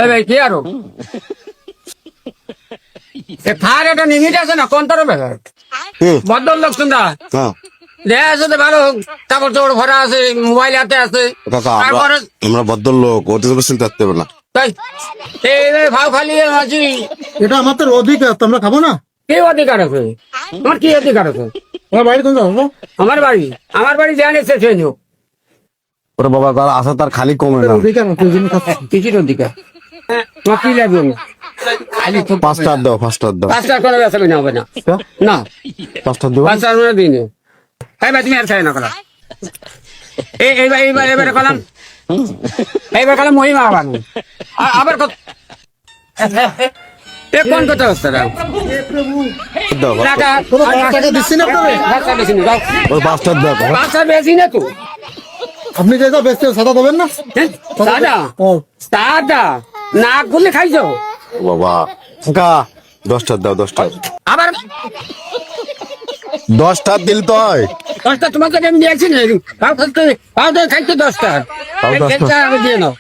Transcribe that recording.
ভাই কি আরো ফার একটা লিমিট আছে না কোন তোর ব্যাপার ভদ্রলোক শুনরা দেখা আছে তো ভালো কাপড় চোপড় ভরা আছে মোবাইল হাতে আছে কাকা তারপরে আমরা ভদ্রলোক অতি বেশি থাকতে হবে না। তাই এই ভাও খালি আছি এটা আমাদের অধিকার, তোমরা খাবো না? কি অধিকার আছে তোমার কি অধিকার আছে তোমার বাড়ি কোন যাবো? আমার বাড়ি জানে শেষ হয়ে যাও ওরে বাবা তার আশা তার খালি কমে না। অধিকার আছে, ওই জন্য খাচ্ছি। কিছুর অধিকার তোমার কি লাগবে খালি তো 5টা দাও 5টা দাও 5টা কোনো ব্যবসা না হবে না না 5টা দাও 5টা মানে দিন এই ভাই তুমি আর খাই না কলা এইবার কলাম এইবার কলাম মহিমা আবার আবার কত এ কোন কথা হচ্ছে না দাও টাকা কোনো টাকা দিচ্ছি না আপনারে? টাকা বেশি না দাও ওই 5টা দাও 5টা বেশি না তো আপনি যে যা বেচতে সাদা দেবেন না? দাদা ও দাদা না করলে খাইছো বাবা কাকা 10টা দাও 10টা আবার 10টা দিল তো হয় 10টা তোমাকে আমি দিয়েছি না খাইতে 10টা তাও 10টা। দিয়ে নাও